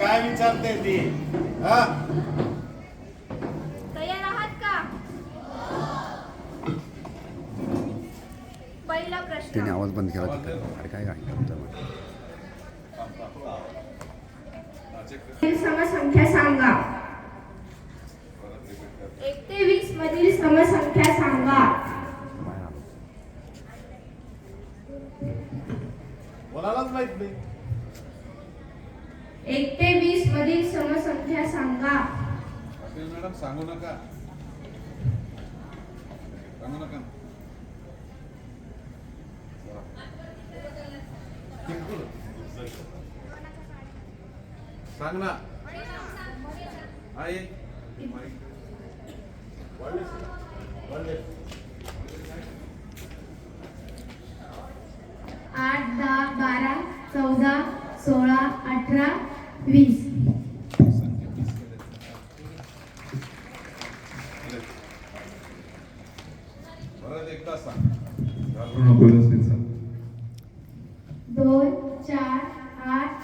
काय विचारते ती? हा? तयार आहात का? पहिला प्रश्न. त्याने आवाज बंद केला तिथं. अरे काय समसंख्या सांगा. 1 ते 20 मधील समसंख्या सांगा. कोणालाच माहित नाही. 1 ते 20 मधील समसंख्या सांगा. पाटील मॅडम सांगू नका. सांगू नका. सांग ना. आई 8, 10, 12, 14, 16, 18, 20. परत एकदा सांग. घाबरू नको, व्यवस्थित सांग. 2, 4, 8,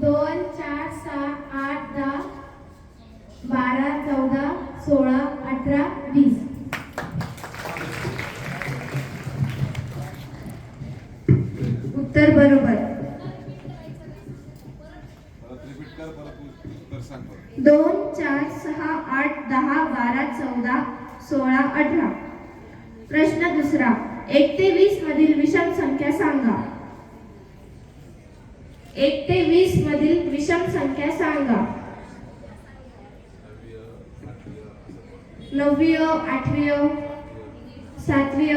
2, 4, 6, 8, 10, 12, 14, 16, 18, 20. उत्तर बरोबर. परत रिपीट कर. परत उत्तर सांग. परत 2, 4, 6, 8, 10, 12, 14, 16, 18. प्रश्न दुसरा. 1 ते 20 मधील विषम संख्या सांगा. 1 ते 20 मधील विषम संख्या सांगा. 9वी, 8वी, 7वी.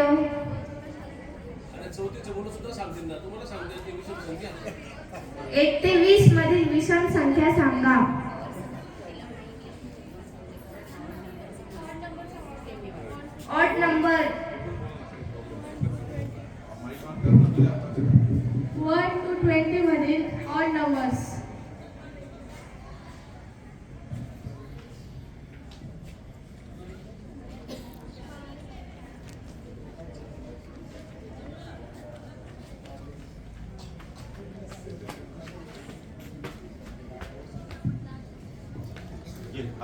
1 ते 20 मधील विषम संख्या सांगा. Odd number. 1 to 20 मधील ऑड नंबर्स.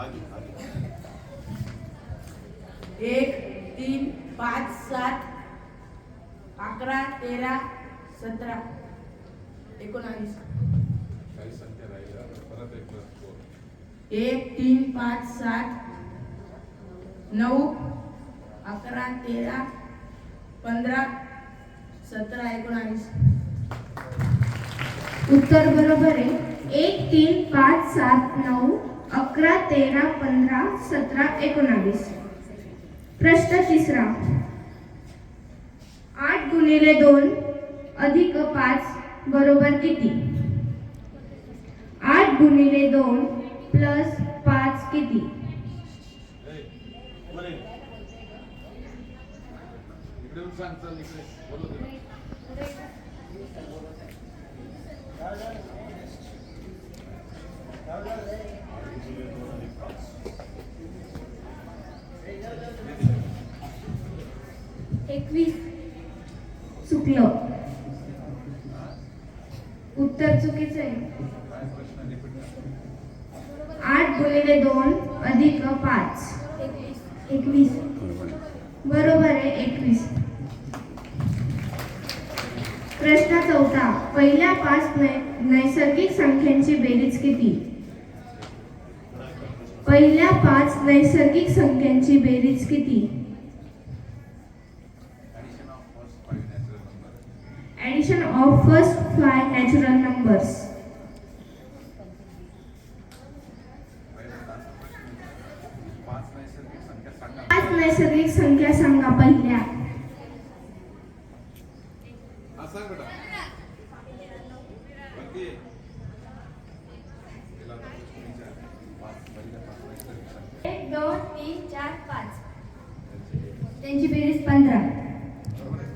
आगे. 1, 3, 5, 7, 11, 13, 17, 19. काही संख्या राहिल्या. परत एकदा बोल. 1, 3, 5, 7, 9, 11, 13, 15, 17, 19. उत्तर बरोबर आहे. 1, 3, 5, 7, 9, 11, 13, 15, 17, 19. प्रश्न तिसरा. 8 गुणिले 2 अधिक 5 बरोबर किती? 8 गुणिले 2 प्लस 5 किती? बरे. इकडे येऊन सांग. चल इकडे बोलू दे. एकवीस. चुकलं. उत्तर चुकीचं आहे. काय प्रश्न रिपीट कर. 8 गुणिले 2 अधिक 5 21. बरोबर आहे. 21. प्रश्न चौथा. पहिल्या 5 नैसर्गिक संख्यांची बेरीज किती? पहिल्या 5 नैसर्गिक संख्यांची बेरीज किती? Addition of first 5 natural number. Addition of first 5 natural numbers. पाच नैसर्गिक संख्या सांगा. 5 नैसर्गिक संख्या सांगा पहिल्या. हा सांग बेटा. बाकी तिला आता प्रश्न विचार. पहिल्या 5 नैसर्गिक संख्या 1, 2, 3, 4, 5. त्यांची बेरीज 15. बरोबर आहे.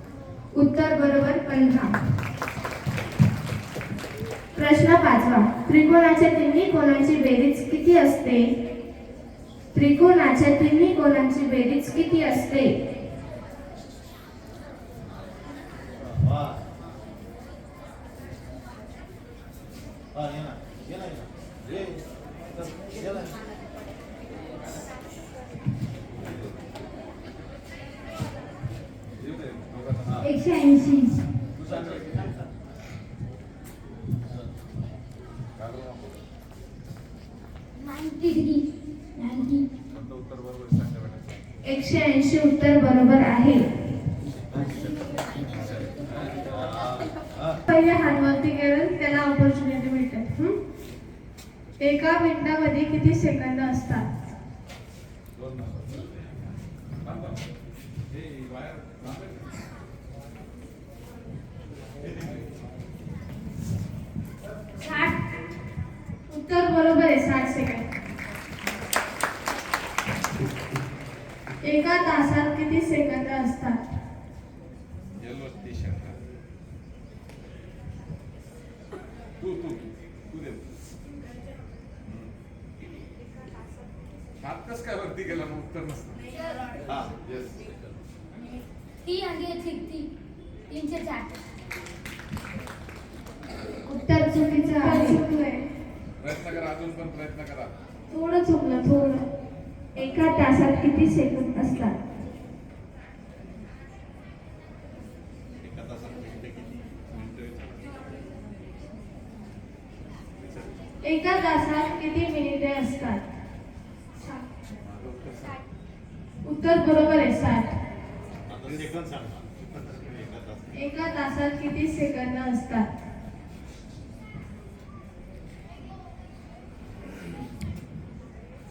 उत्तर बरोबर 15. प्रश्न 5वा. त्रिकोणाच्या तिन्ही कोनांची बेरीज किती असते? त्रिकोणाच्या तिन्ही कोनांची बेरीज किती असते? ये ना. 580 उत्तर बरोबर आहे. पहिले हातवरती केलं त्याला ऑपॉर्च्युनिटी मिळते. एका मिनिटामध्ये किती सेकंद असतात? 60. उत्तर बरोबर आहे, 60 सेकंद. एका तासात किती सेकंद असतात? कस काय वरती गेला मग उत्तर नसतं. हा येस 304. उत्तर चुकीचं आहे. चुकलंय. प्रयत्न करा, अजून पण प्रयत्न करा. थोडं चुकलं, थोडं. एका तासात किती सेकंद असतात? एका तासात मिनिटं किती? एका तासात किती मिनिटे असतात? उत्तर बरोबर आहे, 60. आता सेकंद सांगा. एका तासात. एका तासात किती सेकंद असतात?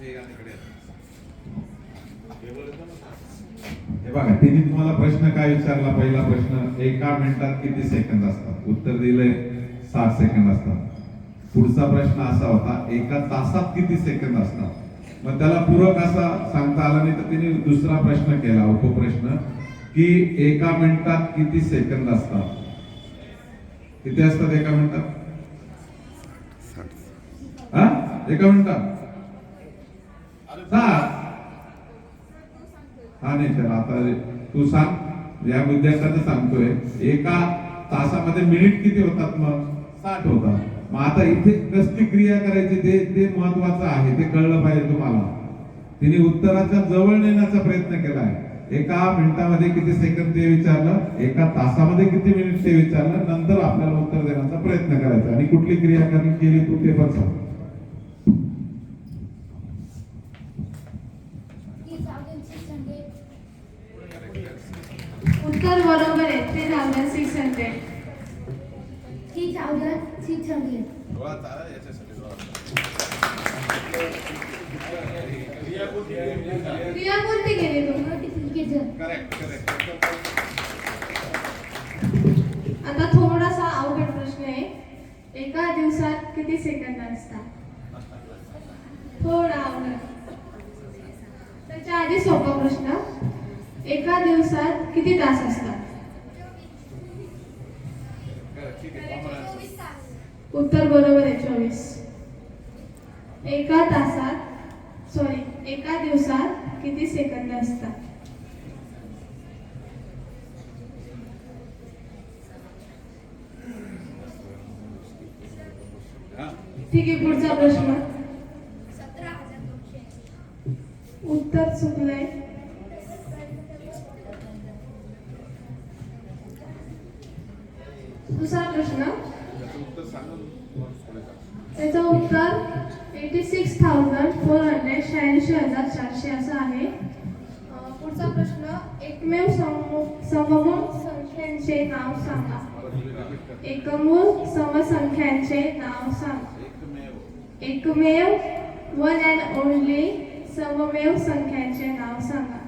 हे अलीकडे आहे. टेबल येतं ना. हे बघा, तिने तुम्हाला प्रश्न काय विचारला? पहिला प्रश्न, एका मिनिटात किती सेकंद असतात? उत्तर दिले 60 सेकंद असतात. पुढचा प्रश्न असा होता, एका तासात किती सेकंद असतात? मग त्याला पूरक असा सांगता आला नाही, तर तिने दुसरा प्रश्न केला, उपप्रश्न, की एका मिनिटात किती सेकंद असतात? किती असतात एका मिनिटात? हा, एका मिनिटात 60. हा नाही तर आता तू सांग, या विद्यार्थ्याचं सांगतोय. एका तासामध्ये मिनिट किती होतात? मग 60 होतात. मग आता इथे कसली क्रिया करायची ते महत्वाचं आहे, ते कळलं पाहिजे तुम्हाला. तिने उत्तराच्या जवळ नेण्याचा प्रयत्न केलाय. एका मिनिटामध्ये किती सेकंद ते विचारलं, एका तासामध्ये किती मिनिट ते विचारलं, नंतर आपल्याला उत्तर देण्याचा प्रयत्न करायचा. आणि कुठली क्रिया केली तू ते पण सांग. 3600. उत्तर बरोबर आहे, 3600. 3600. डोळा चाला याच्यासाठी डोळा. क्रिया कोणती केली? क्रिया कोणती केली तू? Notification. Correct correct. आता थोडासा अवघड प्रश्न आहे. एका दिवसात किती सेकंद असतात? थोडा अवघड. त्याच्या आधी सोपा प्रश्न, एका दिवसात किती तास असतात? ठीक आहे. Common answer. उत्तर बरोबर आहे, 24. एका दिवसात किती सेकंद असतात? हा. ठीक आहे, पुढचा प्रश्न. 17200. उत्तर चुकलंय. दुसरा प्रश्न, त्याचं उत्तर सांगा. पुढे जा. त्याचं उत्तर 86,400 86,400 असं आहे. पुढचा प्रश्न, एकमेव सममूळ संख्यांचे नाव सांगा. एकमूळ समसंख्यांचे नाव सांगा. एकमेव, वन अँड ओनली सममेव संख्यांचे नाव सांगा.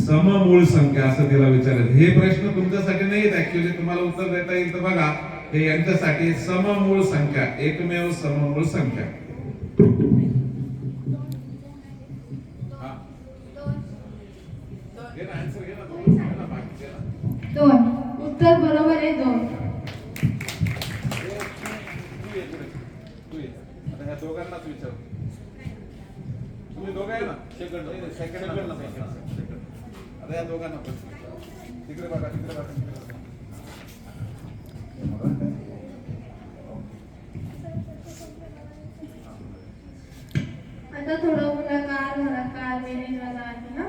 सममूळ संख्या असं तिला विचारायचं. हे प्रश्न तुमच्यासाठी नाहीत, ऍक्च्युअली तुम्हाला उत्तर देता येईल. तर बघा, हे यांच्यासाठी सममूळ संख्या, एकमेव सममूळ संख्या. हा. घे ना, आन्सर घे ना. दोन घे ना, बाकी घे ना. 2. उत्तर बरोबर आहे, 2. तू ये पुढे. तू ये. आता ह्या दोघांनाच विचार. तुम्ही दोघं आहे ना? सेकंड आता या दोघांना पण तिकडे बघा, तिकडे बघा, तिकडे बघा. आता थोडं गुणाकार बेरीजवाला आहे ना.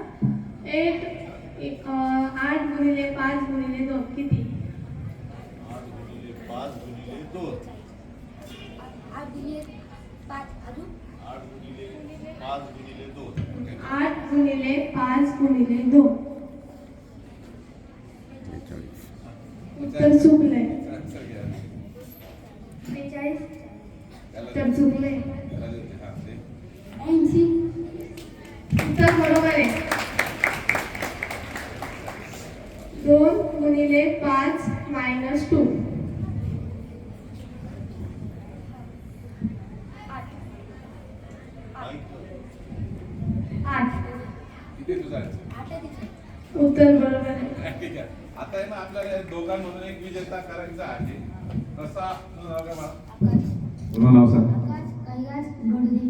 8 गुणिले 5 गुणिले 2 किती? 8 गुणिले 5 गुणिले 2. 8 दिले 5 अजून 8 गुणिले 5 गुणिले 2. 2. उत्तर चुकले. 43 उत्तर चुकले. 80 उत्तर बरोबर आहे. 2 गुणिले 5 मायनस 2. 8. किती तुझा आहे? 8 तिथे. उत्तर बरोबर आहे. ठीक आहे. आता आहे ना आपल्याला या दोघांमधून एक विजेता करायचा आहे. कसा तुझं नाव काय मला? आकाश पूर्ण नाव सांग. आकाश कैलास गडदे.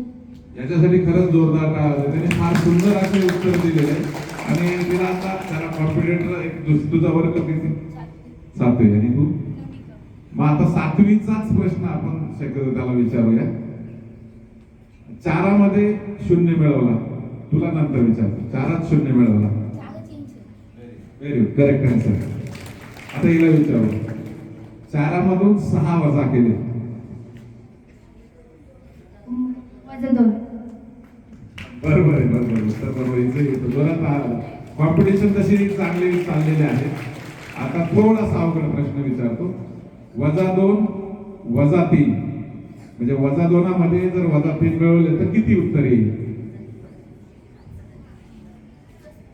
याच्यासाठी खरंच जोरदार टाळ्या वाजवा. त्याने फार सुंदर असे उत्तर दिलेले आहे आणि तिला आता त्याला कॉम्पिटेटर एक तुझा वर्ग किती? 7वी. आणि तू? मग आता 7वीचाच प्रश्न आपण शक्यतो त्याला विचारूया. 4मध्ये 0 मिळवला, तुला नंतर विचारतो. 4त 0 मिळवला. 4 व्हेरी गुड, करेक्ट आन्सर. आता हिला विचारू. 4मधून 6 वजा केले. -2. बरोबर आहे, बरोबर. उत्तर बरोबर. इथे येतो जोरात. कॉम्पिटिशन तशी चांगली चाललेली आहे. आता थोडासा अवघड प्रश्न विचारतो. -2 -3 म्हणजे -2मध्ये जर -3 मिळवले तर किती उत्तर येईल?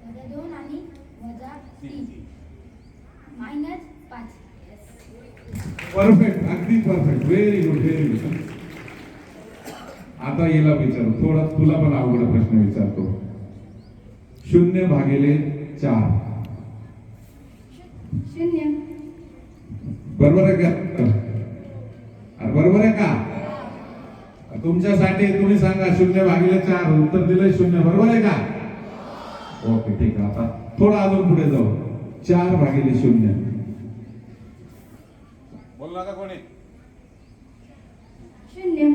-2 आणि -3 -5. परफेक्ट, अगदी perfect. Very good, very good. आता हिला विचारू. थोडा तुला पण अवघड प्रश्न विचारतो. 0/4 0. बरोबर आहे का? अरे बरोबर आहे का? तुमच्यासाठी तुम्ही सांगा. 0/4 उत्तर दिलंय 0. बरोबर आहे का? ओके, ठीक आहे. आता थोडा अजून पुढे जाऊ. 4/0. बोल नका कोणी. 0.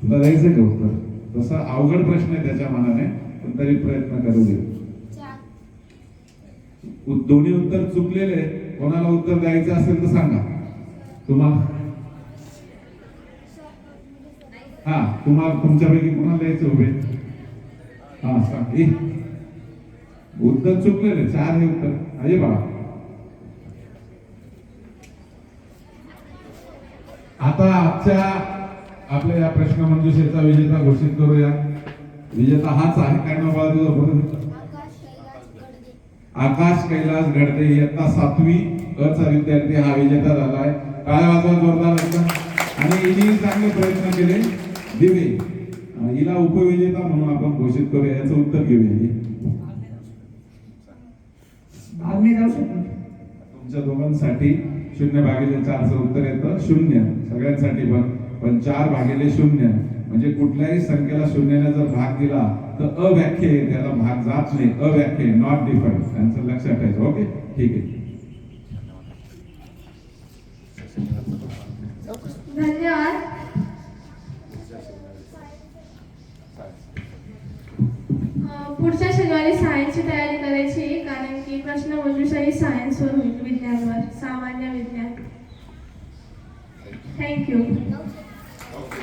तुला द्यायचं का उत्तर? तसा अवघड प्रश्न आहे त्याच्या मनाने, पण तरी प्रयत्न करू दे. 4 दोन्ही उत्तर चुकलेले. कोणाला उत्तर द्यायचं असेल तर सांगा. तुम्हाला तुम्हाला तुमच्यापैकी कोणाला द्यायचं उभे? सांग. उत्तर चुकलेले. 4 हे उत्तर. अरे बाबा. आता आजच्या आपल्या या प्रश्न मंजुषेचा विजेता घोषित करूया. विजेता हाच आहे. काय नाव बाळा तुझं? आकाश कैलास गडदे. आकाश कैलास गडदे इयत्ता 7वी अचा विद्यार्थी हा विजेता झाला आहे. टाळ्या वाजवा जोरदार एकदम. आणि हिने चांगले प्रयत्न केले. दिवे हिला उपविजेता म्हणून आपण घोषित करूया. याचं उत्तर घेऊया. आम्ही जाऊ शकतो. तुमच्या दोघांसाठी 0/4चं उत्तर येतं 0. सगळ्यांसाठी पण 4/0 म्हणजे कुठल्याही संख्येला 0ने जर भाग दिला तर अव्याख्य आहे, त्याला भाग जात नाही. अव्याख्य, नॉट डिफाईन्ड. त्यांचं लक्षात ठेवायचं. ओके, ठीक आहे. धन्यवाद. पुढच्या शनिवारी सायन्सची तयारी करायची आहे, कारण की प्रश्न मंजुषाही सायन्सवर होईल, विज्ञानवर, सामान्य विज्ञान. थँक्यू. ओके.